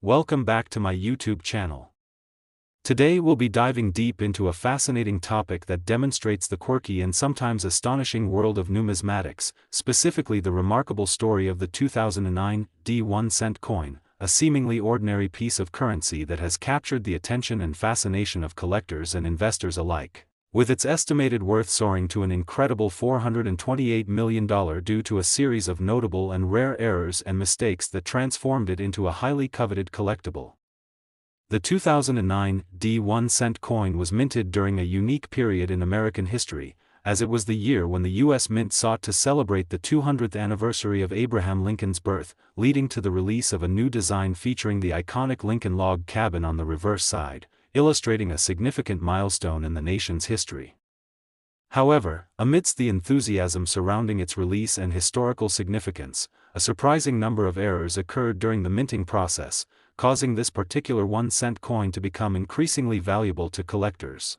Welcome back to my YouTube channel. Today we'll be diving deep into a fascinating topic that demonstrates the quirky and sometimes astonishing world of numismatics, specifically the remarkable story of the 2009 D1 cent coin, a seemingly ordinary piece of currency that has captured the attention and fascination of collectors and investors alike, with its estimated worth soaring to an incredible $428 million due to a series of notable and rare errors and mistakes that transformed it into a highly coveted collectible. The 2009 D1 cent coin was minted during a unique period in American history, as it was the year when the U.S. Mint sought to celebrate the 200th anniversary of Abraham Lincoln's birth, leading to the release of a new design featuring the iconic Lincoln log cabin on the reverse side, illustrating a significant milestone in the nation's history. However, amidst the enthusiasm surrounding its release and historical significance, a surprising number of errors occurred during the minting process, causing this particular 1-cent coin to become increasingly valuable to collectors.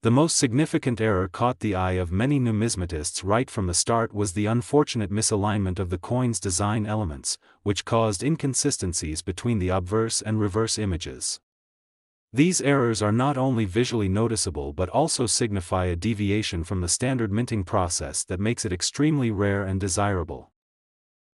The most significant error caught the eye of many numismatists right from the start was the unfortunate misalignment of the coin's design elements, which caused inconsistencies between the obverse and reverse images. These errors are not only visually noticeable but also signify a deviation from the standard minting process that makes it extremely rare and desirable.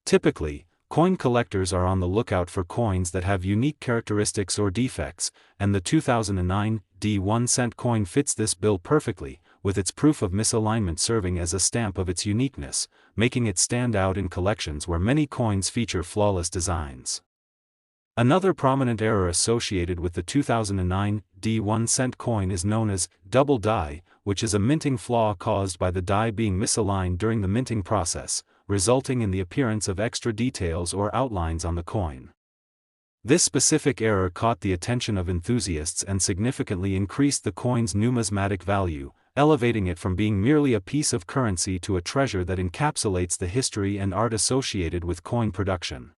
Typically, coin collectors are on the lookout for coins that have unique characteristics or defects, and the 2009 D1 cent coin fits this bill perfectly, with its proof of misalignment serving as a stamp of its uniqueness, making it stand out in collections where many coins feature flawless designs. Another prominent error associated with the 2009 D1 cent coin is known as double die, which is a minting flaw caused by the die being misaligned during the minting process, resulting in the appearance of extra details or outlines on the coin. This specific error caught the attention of enthusiasts and significantly increased the coin's numismatic value, elevating it from being merely a piece of currency to a treasure that encapsulates the history and art associated with coin production.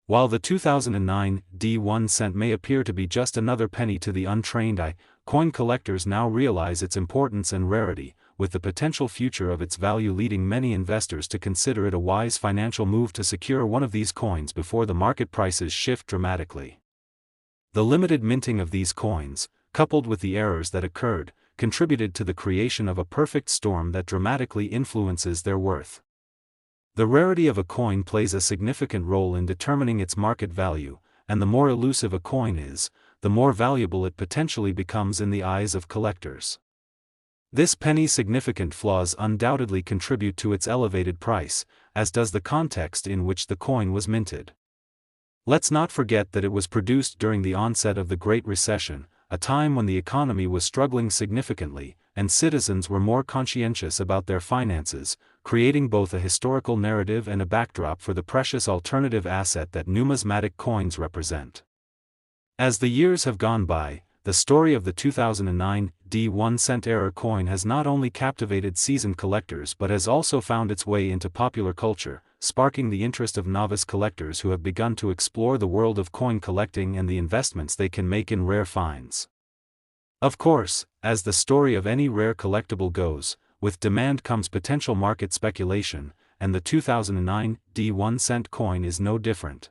While the 2009 D1 cent may appear to be just another penny to the untrained eye, coin collectors now realize its importance and rarity, with the potential future of its value leading many investors to consider it a wise financial move to secure one of these coins before the market prices shift dramatically. The limited minting of these coins, coupled with the errors that occurred, contributed to the creation of a perfect storm that dramatically influences their worth. The rarity of a coin plays a significant role in determining its market value, and the more elusive a coin is, the more valuable it potentially becomes in the eyes of collectors. This penny's significant flaws undoubtedly contribute to its elevated price, as does the context in which the coin was minted. Let's not forget that it was produced during the onset of the Great Recession, a time when the economy was struggling significantly, and citizens were more conscientious about their finances, creating both a historical narrative and a backdrop for the precious alternative asset that numismatic coins represent. As the years have gone by, the story of the 2009 D1 cent error coin has not only captivated seasoned collectors but has also found its way into popular culture, sparking the interest of novice collectors who have begun to explore the world of coin collecting and the investments they can make in rare finds. Of course, as the story of any rare collectible goes, with demand comes potential market speculation, and the 2009 D1 cent coin is no different.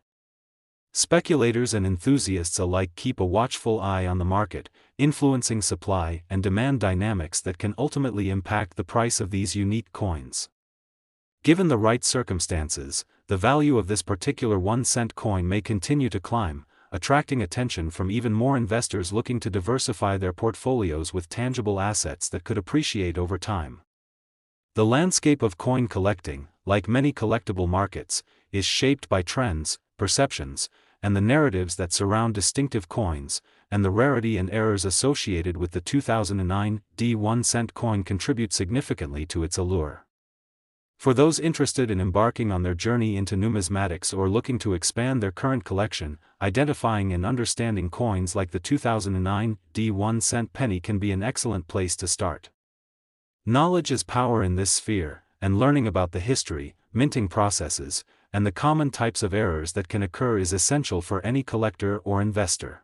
Speculators and enthusiasts alike keep a watchful eye on the market, influencing supply and demand dynamics that can ultimately impact the price of these unique coins. Given the right circumstances, the value of this particular 1-cent coin may continue to climb, attracting attention from even more investors looking to diversify their portfolios with tangible assets that could appreciate over time. The landscape of coin collecting, like many collectible markets, is shaped by trends, perceptions, and the narratives that surround distinctive coins, and the rarity and errors associated with the 2009 D1 cent coin contribute significantly to its allure. For those interested in embarking on their journey into numismatics or looking to expand their current collection, identifying and understanding coins like the 2009 D1 cent penny can be an excellent place to start. Knowledge is power in this sphere, and learning about the history, minting processes, and the common types of errors that can occur is essential for any collector or investor.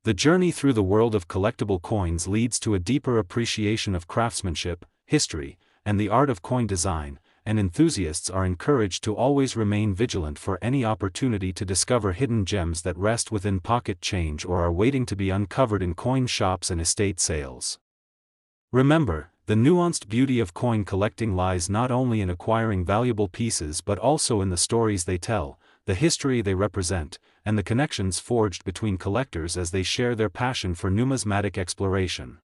The journey through the world of collectible coins leads to a deeper appreciation of craftsmanship, history, and the art of coin design, and enthusiasts are encouraged to always remain vigilant for any opportunity to discover hidden gems that rest within pocket change or are waiting to be uncovered in coin shops and estate sales. Remember, the nuanced beauty of coin collecting lies not only in acquiring valuable pieces but also in the stories they tell, the history they represent, and the connections forged between collectors as they share their passion for numismatic exploration.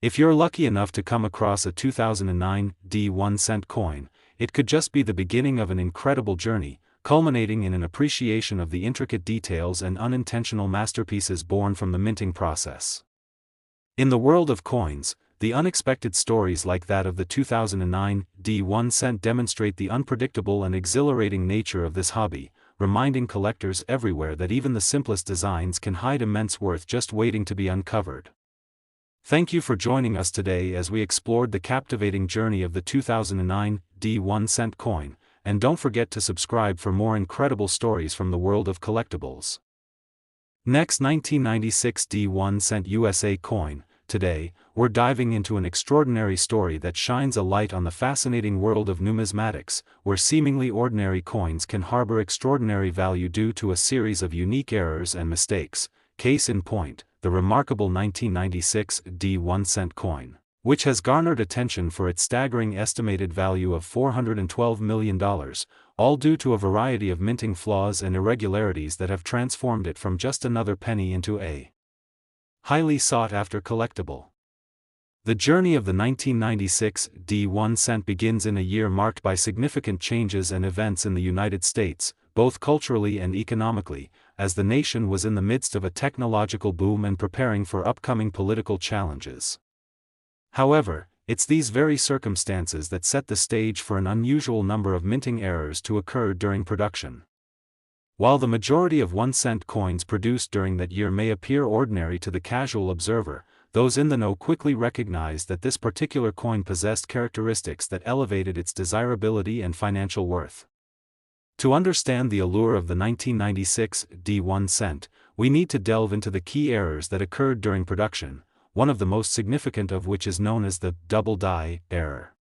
If you're lucky enough to come across a 2009 1-cent coin, it could just be the beginning of an incredible journey, culminating in an appreciation of the intricate details and unintentional masterpieces born from the minting process. In the world of coins, the unexpected stories like that of the 2009 1-cent demonstrate the unpredictable and exhilarating nature of this hobby, reminding collectors everywhere that even the simplest designs can hide immense worth just waiting to be uncovered. Thank you for joining us today as we explored the captivating journey of the 2009 1-cent coin, and don't forget to subscribe for more incredible stories from the world of collectibles. Next, 1996 1-cent USA coin. Today, we're diving into an extraordinary story that shines a light on the fascinating world of numismatics, where seemingly ordinary coins can harbor extraordinary value due to a series of unique errors and mistakes. Case in point, the remarkable 1996 1-cent coin, which has garnered attention for its staggering estimated value of $412 million, all due to a variety of minting flaws and irregularities that have transformed it from just another penny into a highly sought-after collectible. The journey of the 1996 1-cent begins in a year marked by significant changes and events in the United States, both culturally and economically, as the nation was in the midst of a technological boom and preparing for upcoming political challenges. However, it's these very circumstances that set the stage for an unusual number of minting errors to occur during production. While the majority of 1-cent coins produced during that year may appear ordinary to the casual observer, those in the know quickly recognized that this particular coin possessed characteristics that elevated its desirability and financial worth. To understand the allure of the 1996 1-cent, we need to delve into the key errors that occurred during production, one of the most significant of which is known as the double die error.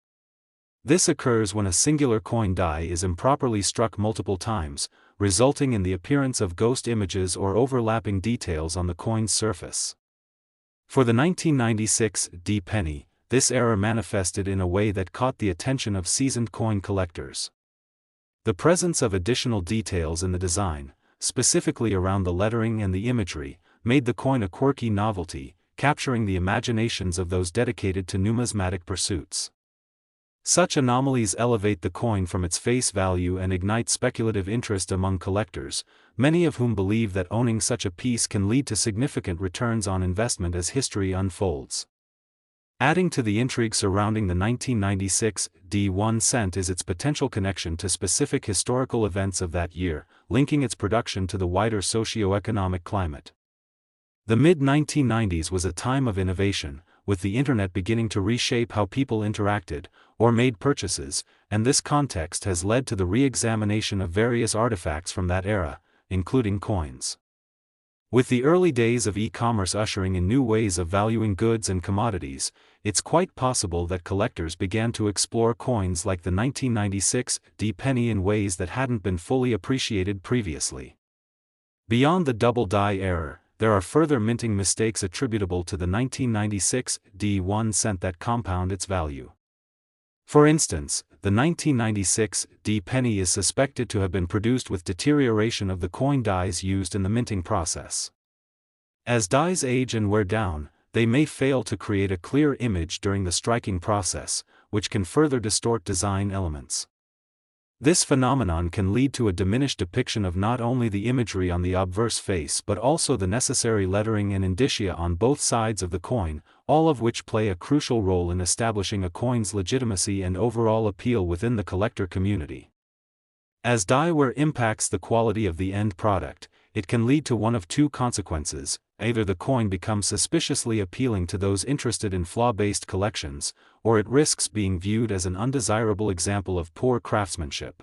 This occurs when a singular coin die is improperly struck multiple times, resulting in the appearance of ghost images or overlapping details on the coin's surface. For the 1996 penny, this error manifested in a way that caught the attention of seasoned coin collectors. The presence of additional details in the design, specifically around the lettering and the imagery, made the coin a quirky novelty, capturing the imaginations of those dedicated to numismatic pursuits. Such anomalies elevate the coin from its face value and ignite speculative interest among collectors, many of whom believe that owning such a piece can lead to significant returns on investment as history unfolds. Adding to the intrigue surrounding the 1996 1-cent is its potential connection to specific historical events of that year, linking its production to the wider socio-economic climate. The mid-1990s was a time of innovation, with the internet beginning to reshape how people interacted or made purchases, and this context has led to the re-examination of various artifacts from that era, including coins. With the early days of e-commerce ushering in new ways of valuing goods and commodities, it's quite possible that collectors began to explore coins like the 1996 penny in ways that hadn't been fully appreciated previously. Beyond the double die error, there are further minting mistakes attributable to the 1996 1-cent that compound its value. For instance, the 1996 penny is suspected to have been produced with deterioration of the coin dies used in the minting process. As dies age and wear down, they may fail to create a clear image during the striking process, which can further distort design elements. This phenomenon can lead to a diminished depiction of not only the imagery on the obverse face but also the necessary lettering and indicia on both sides of the coin, all of which play a crucial role in establishing a coin's legitimacy and overall appeal within the collector community. As die wear impacts the quality of the end product, it can lead to one of two consequences: either the coin becomes suspiciously appealing to those interested in flaw-based collections, or it risks being viewed as an undesirable example of poor craftsmanship.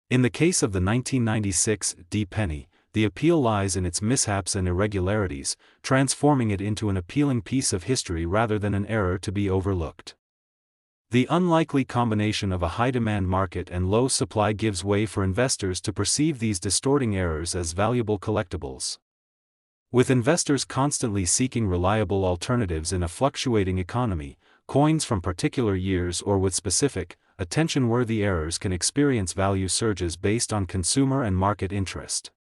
In the case of the 1996 penny, the appeal lies in its mishaps and irregularities, transforming it into an appealing piece of history rather than an error to be overlooked. The unlikely combination of a high-demand market and low supply gives way for investors to perceive these distorting errors as valuable collectibles. With investors constantly seeking reliable alternatives in a fluctuating economy, coins from particular years or with specific, attention-worthy errors can experience value surges based on consumer and market interest.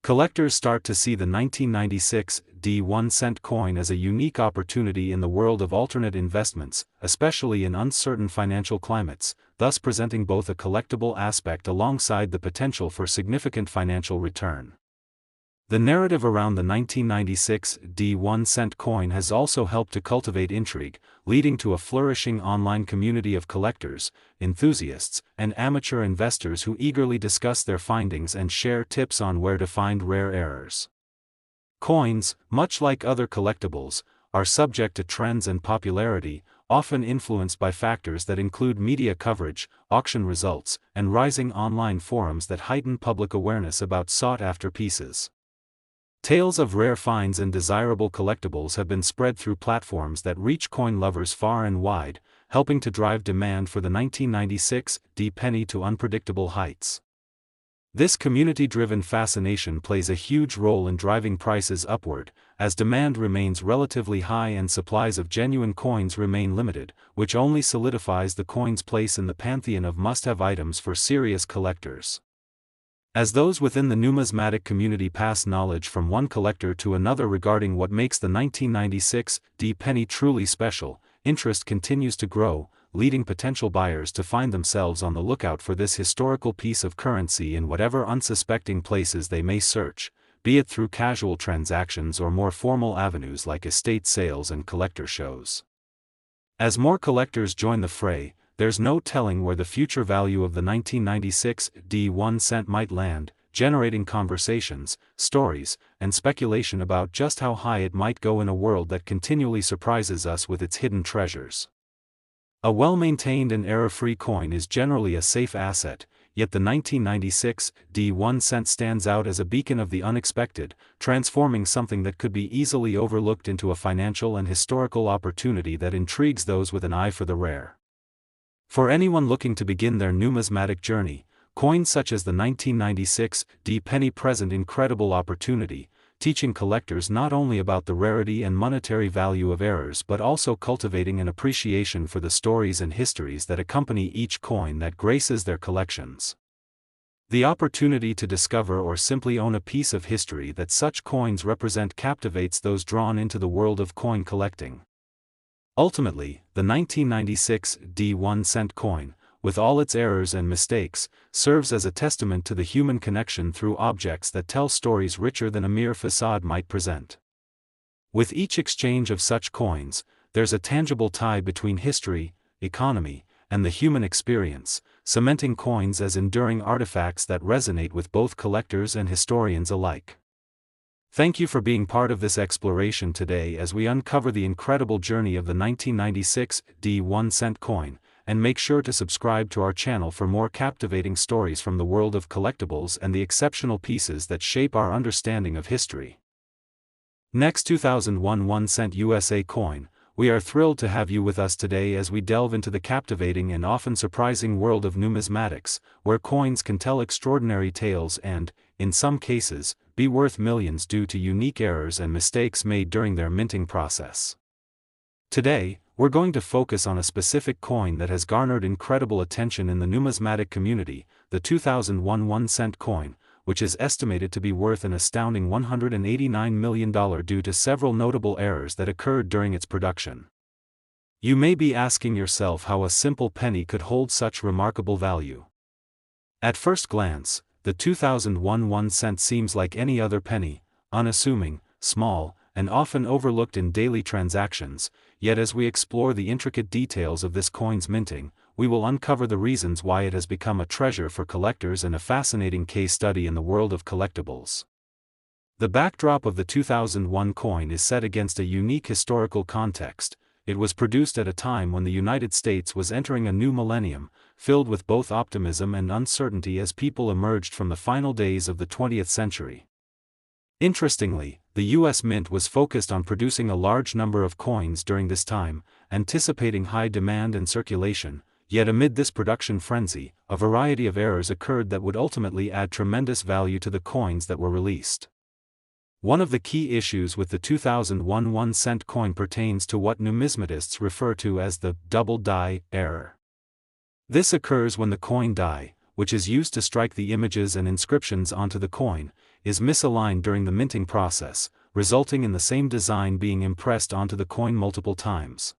Collectors start to see the 1996 1-cent coin as a unique opportunity in the world of alternate investments, especially in uncertain financial climates, thus presenting both a collectible aspect alongside the potential for significant financial return. The narrative around the 1996 1-cent coin has also helped to cultivate intrigue, leading to a flourishing online community of collectors, enthusiasts, and amateur investors who eagerly discuss their findings and share tips on where to find rare errors. Coins, much like other collectibles, are subject to trends and popularity, often influenced by factors that include media coverage, auction results, and rising online forums that heighten public awareness about sought-after pieces. Tales of rare finds and desirable collectibles have been spread through platforms that reach coin lovers far and wide, helping to drive demand for the 1996 penny to unpredictable heights. This community-driven fascination plays a huge role in driving prices upward, as demand remains relatively high and supplies of genuine coins remain limited, which only solidifies the coin's place in the pantheon of must-have items for serious collectors. As those within the numismatic community pass knowledge from one collector to another regarding what makes the 1996 penny truly special, interest continues to grow, leading potential buyers to find themselves on the lookout for this historical piece of currency in whatever unsuspecting places they may search, be it through casual transactions or more formal avenues like estate sales and collector shows. As more collectors join the fray, there's no telling where the future value of the 1996 1-cent might land, generating conversations, stories, and speculation about just how high it might go in a world that continually surprises us with its hidden treasures. A well-maintained and error-free coin is generally a safe asset, yet the 1996 1-cent stands out as a beacon of the unexpected, transforming something that could be easily overlooked into a financial and historical opportunity that intrigues those with an eye for the rare. For anyone looking to begin their numismatic journey, coins such as the 1996 penny present incredible opportunity, teaching collectors not only about the rarity and monetary value of errors but also cultivating an appreciation for the stories and histories that accompany each coin that graces their collections. The opportunity to discover or simply own a piece of history that such coins represent captivates those drawn into the world of coin collecting. Ultimately, the 1996 1-cent coin, with all its errors and mistakes, serves as a testament to the human connection through objects that tell stories richer than a mere facade might present. With each exchange of such coins, there's a tangible tie between history, economy, and the human experience, cementing coins as enduring artifacts that resonate with both collectors and historians alike. Thank you for being part of this exploration today as we uncover the incredible journey of the 1996 1-cent coin, and make sure to subscribe to our channel for more captivating stories from the world of collectibles and the exceptional pieces that shape our understanding of history. Next, 2001 1-cent USA coin. We are thrilled to have you with us today as we delve into the captivating and often surprising world of numismatics, where coins can tell extraordinary tales and, in some cases, be worth millions due to unique errors and mistakes made during their minting process. Today, we're going to focus on a specific coin that has garnered incredible attention in the numismatic community, the 2001 1-cent coin, which is estimated to be worth an astounding $189 million due to several notable errors that occurred during its production. You may be asking yourself how a simple penny could hold such remarkable value. At first glance, the 2001 1-cent seems like any other penny, unassuming, small, and often overlooked in daily transactions, yet as we explore the intricate details of this coin's minting, we will uncover the reasons why it has become a treasure for collectors and a fascinating case study in the world of collectibles. The backdrop of the 2001 coin is set against a unique historical context. It was produced at a time when the United States was entering a new millennium, filled with both optimism and uncertainty as people emerged from the final days of the 20th century. Interestingly, the U.S. Mint was focused on producing a large number of coins during this time, anticipating high demand and circulation, yet amid this production frenzy, a variety of errors occurred that would ultimately add tremendous value to the coins that were released. One of the key issues with the 2001 1-cent coin pertains to what numismatists refer to as the double die error. This occurs when the coin die, which is used to strike the images and inscriptions onto the coin, is misaligned during the minting process, resulting in the same design being impressed onto the coin multiple times.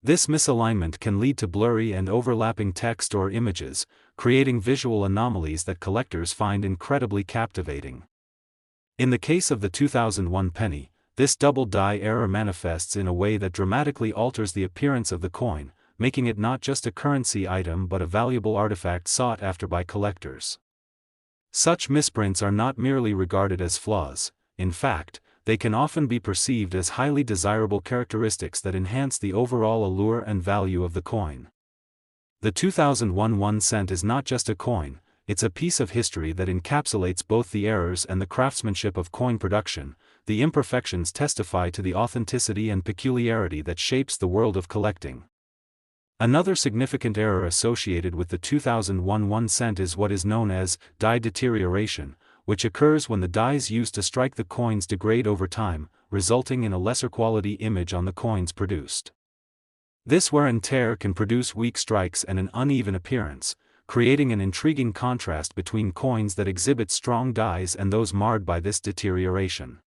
This misalignment can lead to blurry and overlapping text or images, creating visual anomalies that collectors find incredibly captivating. In the case of the 2001 penny, this double die error manifests in a way that dramatically alters the appearance of the coin, making it not just a currency item but a valuable artifact sought after by collectors. Such misprints are not merely regarded as flaws; in fact, they can often be perceived as highly desirable characteristics that enhance the overall allure and value of the coin. The 2001 1 cent is not just a coin, it's a piece of history that encapsulates both the errors and the craftsmanship of coin production. The imperfections testify to the authenticity and peculiarity that shapes the world of collecting. Another significant error associated with the 2001 1 cent is what is known as die deterioration, which occurs when the dies used to strike the coins degrade over time, resulting in a lesser quality image on the coins produced. This wear and tear can produce weak strikes and an uneven appearance, creating an intriguing contrast between coins that exhibit strong dies and those marred by this deterioration.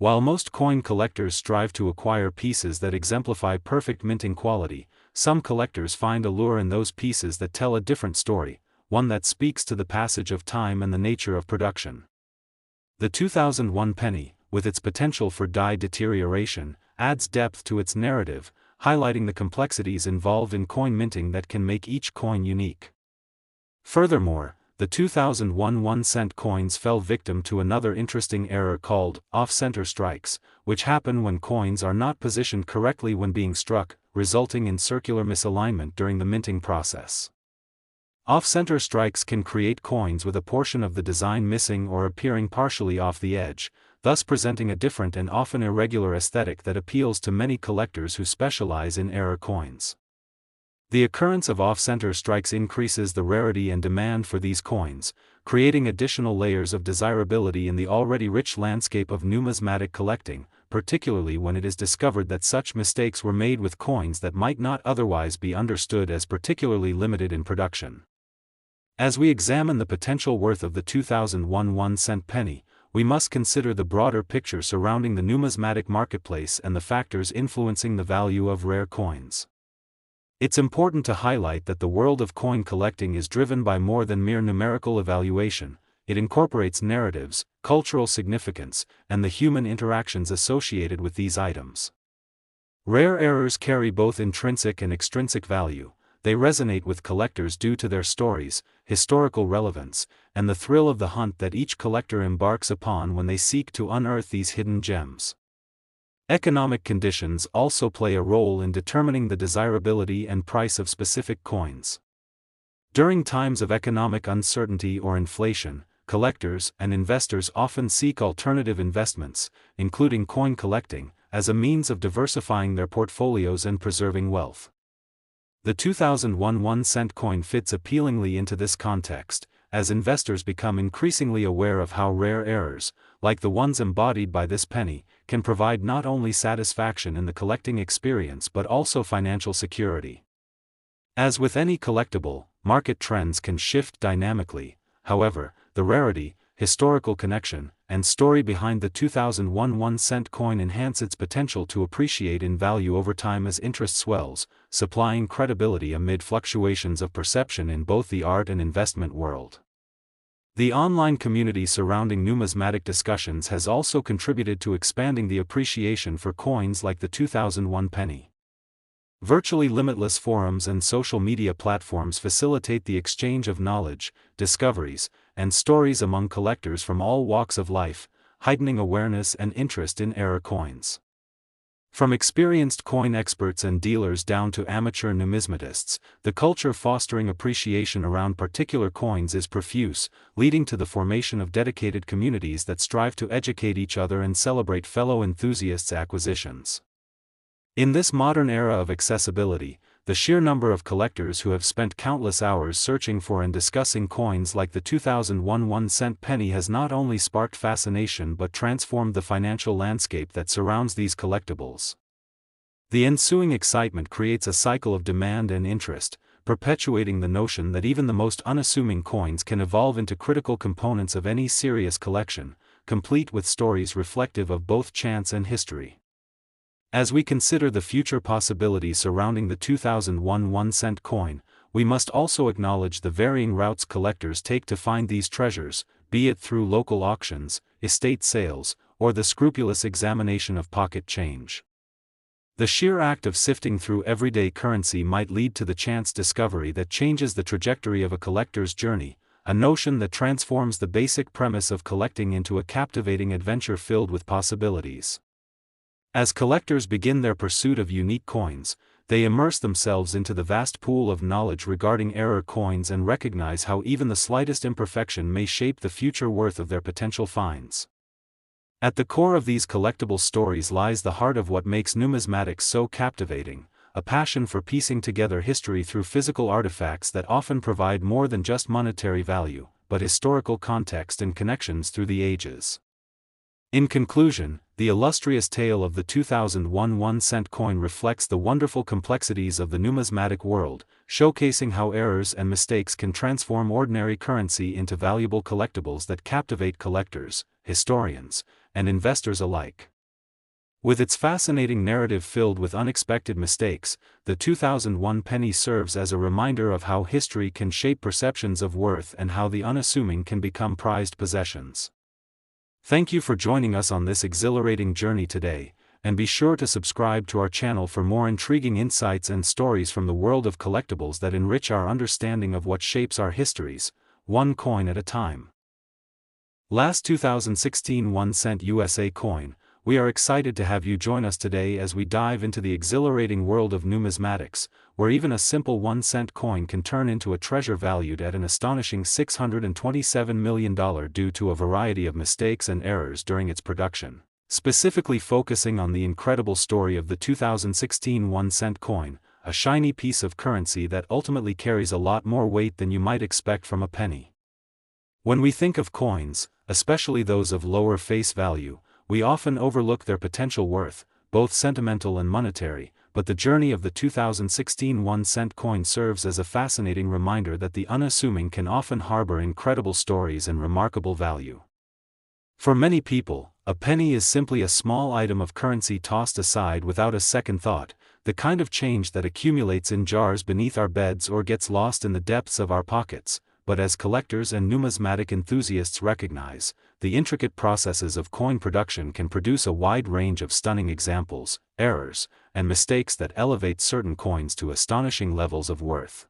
While most coin collectors strive to acquire pieces that exemplify perfect minting quality, some collectors find allure in those pieces that tell a different story, one that speaks to the passage of time and the nature of production. The 2001 penny, with its potential for die deterioration, adds depth to its narrative, highlighting the complexities involved in coin minting that can make each coin unique. Furthermore, the 2001 1-cent coins fell victim to another interesting error called off-center strikes, which happen when coins are not positioned correctly when being struck, resulting in circular misalignment during the minting process. Off-center strikes can create coins with a portion of the design missing or appearing partially off the edge, thus presenting a different and often irregular aesthetic that appeals to many collectors who specialize in error coins. The occurrence of off-center strikes increases the rarity and demand for these coins, creating additional layers of desirability in the already rich landscape of numismatic collecting, particularly when it is discovered that such mistakes were made with coins that might not otherwise be understood as particularly limited in production. As we examine the potential worth of the 2001 1-cent penny, we must consider the broader picture surrounding the numismatic marketplace and the factors influencing the value of rare coins. It's important to highlight that the world of coin collecting is driven by more than mere numerical evaluation. It incorporates narratives, cultural significance, and the human interactions associated with these items. Rare errors carry both intrinsic and extrinsic value. They resonate with collectors due to their stories, historical relevance, and the thrill of the hunt that each collector embarks upon when they seek to unearth these hidden gems. Economic conditions also play a role in determining the desirability and price of specific coins. During times of economic uncertainty or inflation, collectors and investors often seek alternative investments, including coin collecting, as a means of diversifying their portfolios and preserving wealth. The 2001 1-cent coin fits appealingly into this context, as investors become increasingly aware of how rare errors, like the ones embodied by this penny, can provide not only satisfaction in the collecting experience but also financial security. As with any collectible, market trends can shift dynamically. However, the rarity, historical connection, and story behind the 2001 1-cent coin enhance its potential to appreciate in value over time as interest swells, supplying credibility amid fluctuations of perception in both the art and investment world. The online community surrounding numismatic discussions has also contributed to expanding the appreciation for coins like the 2001 penny. Virtually limitless forums and social media platforms facilitate the exchange of knowledge, discoveries, and stories among collectors from all walks of life, heightening awareness and interest in error coins. From experienced coin experts and dealers down to amateur numismatists, the culture fostering appreciation around particular coins is profuse, leading to the formation of dedicated communities that strive to educate each other and celebrate fellow enthusiasts' acquisitions. In this modern era of accessibility, the sheer number of collectors who have spent countless hours searching for and discussing coins like the 2001 1-cent penny has not only sparked fascination but transformed the financial landscape that surrounds these collectibles. The ensuing excitement creates a cycle of demand and interest, perpetuating the notion that even the most unassuming coins can evolve into critical components of any serious collection, complete with stories reflective of both chance and history. As we consider the future possibilities surrounding the 2001 1-cent coin, we must also acknowledge the varying routes collectors take to find these treasures, be it through local auctions, estate sales, or the scrupulous examination of pocket change. The sheer act of sifting through everyday currency might lead to the chance discovery that changes the trajectory of a collector's journey, a notion that transforms the basic premise of collecting into a captivating adventure filled with possibilities. As collectors begin their pursuit of unique coins, they immerse themselves into the vast pool of knowledge regarding rare coins and recognize how even the slightest imperfection may shape the future worth of their potential finds. At the core of these collectible stories lies the heart of what makes numismatics so captivating, a passion for piecing together history through physical artifacts that often provide more than just monetary value, but historical context and connections through the ages. In conclusion, the illustrious tale of the 2001 1-cent coin reflects the wonderful complexities of the numismatic world, showcasing how errors and mistakes can transform ordinary currency into valuable collectibles that captivate collectors, historians, and investors alike. With its fascinating narrative filled with unexpected mistakes, the 2001 penny serves as a reminder of how history can shape perceptions of worth and how the unassuming can become prized possessions. Thank you for joining us on this exhilarating journey today, and be sure to subscribe to our channel for more intriguing insights and stories from the world of collectibles that enrich our understanding of what shapes our histories, one coin at a time. Last 2016 1-cent USA coin, we are excited to have you join us today as we dive into the exhilarating world of numismatics, where even a simple 1-cent coin can turn into a treasure valued at an astonishing $627 million due to a variety of mistakes and errors during its production. Specifically focusing on the incredible story of the 2016 1-cent coin, a shiny piece of currency that ultimately carries a lot more weight than you might expect from a penny. When we think of coins, especially those of lower face value, we often overlook their potential worth, both sentimental and monetary, but the journey of the 2016 1-cent coin serves as a fascinating reminder that the unassuming can often harbor incredible stories and remarkable value. For many people, a penny is simply a small item of currency tossed aside without a second thought, the kind of change that accumulates in jars beneath our beds or gets lost in the depths of our pockets. But as collectors and numismatic enthusiasts recognize, the intricate processes of coin production can produce a wide range of stunning examples, errors, and mistakes that elevate certain coins to astonishing levels of worth.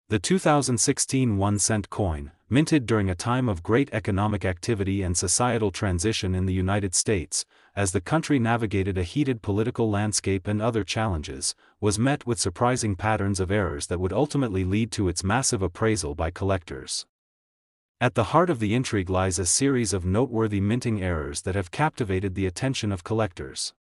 The 2016 1-cent coin, minted during a time of great economic activity and societal transition in the United States, as the country navigated a heated political landscape and other challenges, was met with surprising patterns of errors that would ultimately lead to its massive appraisal by collectors. At the heart of the intrigue lies a series of noteworthy minting errors that have captivated the attention of collectors.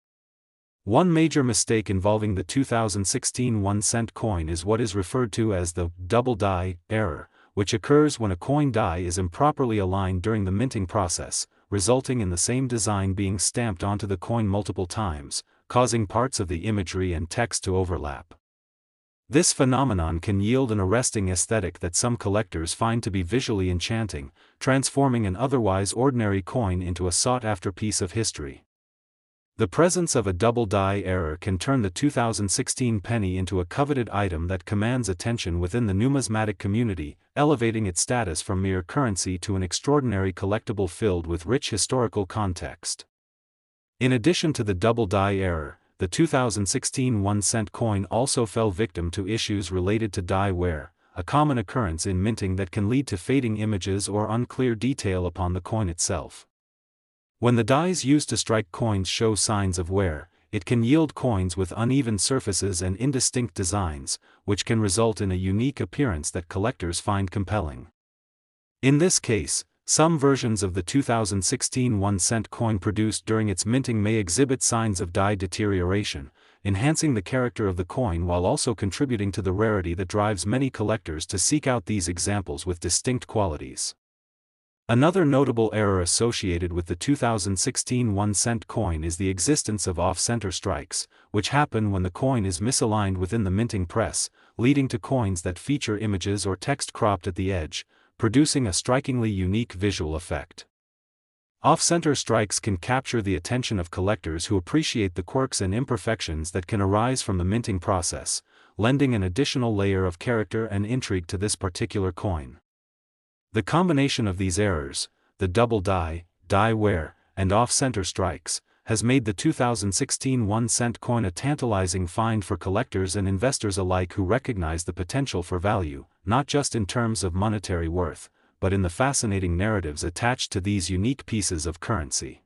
One major mistake involving the 2016 1-cent coin is what is referred to as the double die error, which occurs when a coin die is improperly aligned during the minting process, resulting in the same design being stamped onto the coin multiple times, causing parts of the imagery and text to overlap. This phenomenon can yield an arresting aesthetic that some collectors find to be visually enchanting, transforming an otherwise ordinary coin into a sought-after piece of history. The presence of a double die error can turn the 2016 penny into a coveted item that commands attention within the numismatic community, elevating its status from mere currency to an extraordinary collectible filled with rich historical context. In addition to the double die error, the 2016 1-cent coin also fell victim to issues related to die wear, a common occurrence in minting that can lead to fading images or unclear detail upon the coin itself. When the dies used to strike coins show signs of wear, it can yield coins with uneven surfaces and indistinct designs, which can result in a unique appearance that collectors find compelling. In this case, some versions of the 2016 1-cent coin produced during its minting may exhibit signs of dye deterioration, enhancing the character of the coin while also contributing to the rarity that drives many collectors to seek out these examples with distinct qualities. Another notable error associated with the 2016 1-cent coin is the existence of off-center strikes, which happen when the coin is misaligned within the minting press, leading to coins that feature images or text cropped at the edge, producing a strikingly unique visual effect. Off-center strikes can capture the attention of collectors who appreciate the quirks and imperfections that can arise from the minting process, lending an additional layer of character and intrigue to this particular coin. The combination of these errors, the double dye, dye wear, and off-center strikes, has made the 2016 1-cent coin a tantalizing find for collectors and investors alike who recognize the potential for value, not just in terms of monetary worth, but in the fascinating narratives attached to these unique pieces of currency.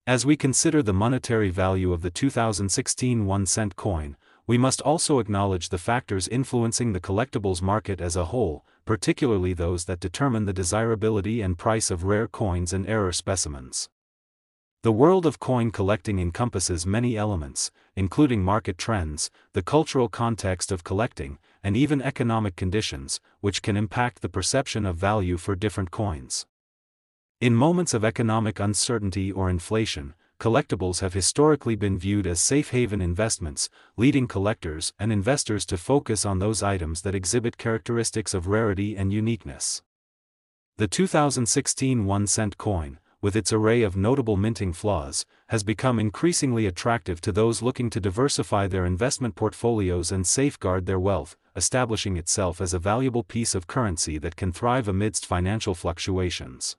As we consider the monetary value of the 2016 1-cent coin, we must also acknowledge the factors influencing the collectibles market as a whole, particularly those that determine the desirability and price of rare coins and error specimens. The world of coin collecting encompasses many elements, including market trends, the cultural context of collecting, and even economic conditions, which can impact the perception of value for different coins. In moments of economic uncertainty or inflation, collectibles have historically been viewed as safe haven investments, leading collectors and investors to focus on those items that exhibit characteristics of rarity and uniqueness. The 2016 1-cent coin, with its array of notable minting flaws, has become increasingly attractive to those looking to diversify their investment portfolios and safeguard their wealth, establishing itself as a valuable piece of currency that can thrive amidst financial fluctuations.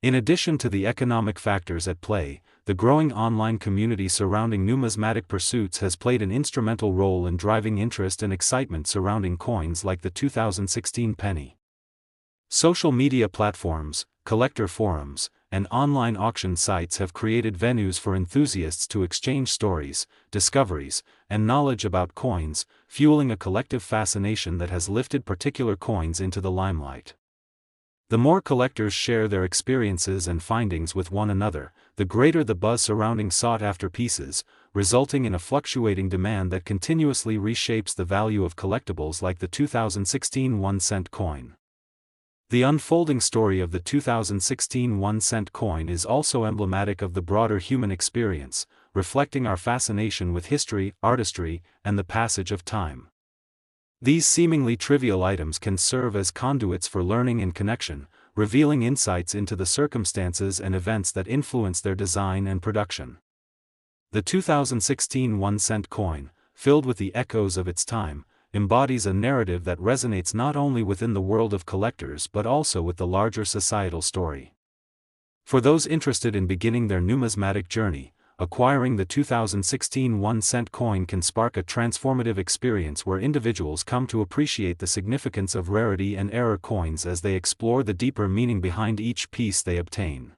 In addition to the economic factors at play, the growing online community surrounding numismatic pursuits has played an instrumental role in driving interest and excitement surrounding coins like the 2016 penny. Social media platforms, collector forums, and online auction sites have created venues for enthusiasts to exchange stories, discoveries, and knowledge about coins, fueling a collective fascination that has lifted particular coins into the limelight. The more collectors share their experiences and findings with one another, the greater the buzz surrounding sought-after pieces, resulting in a fluctuating demand that continuously reshapes the value of collectibles like the 2016 1-cent coin. The unfolding story of the 2016 1-cent coin is also emblematic of the broader human experience, reflecting our fascination with history, artistry, and the passage of time. These seemingly trivial items can serve as conduits for learning and connection, revealing insights into the circumstances and events that influence their design and production. The 2016 1-cent coin, filled with the echoes of its time, embodies a narrative that resonates not only within the world of collectors but also with the larger societal story. For those interested in beginning their numismatic journey, acquiring the 2016 1-cent coin can spark a transformative experience where individuals come to appreciate the significance of rarity and error coins as they explore the deeper meaning behind each piece they obtain.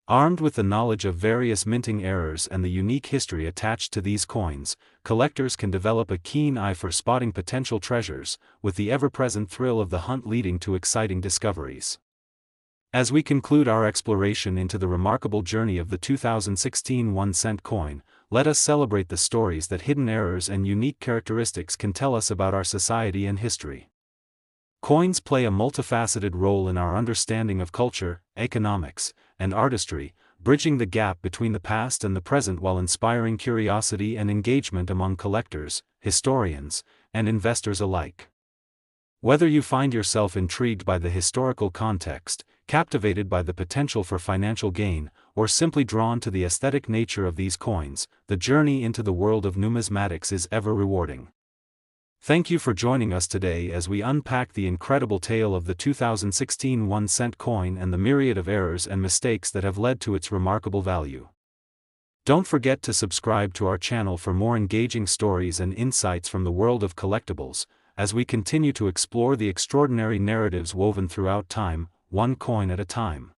Armed with the knowledge of various minting errors and the unique history attached to these coins, collectors can develop a keen eye for spotting potential treasures, with the ever-present thrill of the hunt leading to exciting discoveries. As we conclude our exploration into the remarkable journey of the 2016 1-cent coin, let us celebrate the stories that hidden errors and unique characteristics can tell us about our society and history. Coins play a multifaceted role in our understanding of culture, economics, and artistry, bridging the gap between the past and the present while inspiring curiosity and engagement among collectors, historians, and investors alike. Whether you find yourself intrigued by the historical context, captivated by the potential for financial gain, or simply drawn to the aesthetic nature of these coins, the journey into the world of numismatics is ever rewarding. Thank you for joining us today as we unpack the incredible tale of the 2016 1-cent coin and the myriad of errors and mistakes that have led to its remarkable value. Don't forget to subscribe to our channel for more engaging stories and insights from the world of collectibles, as we continue to explore the extraordinary narratives woven throughout time, one coin at a time.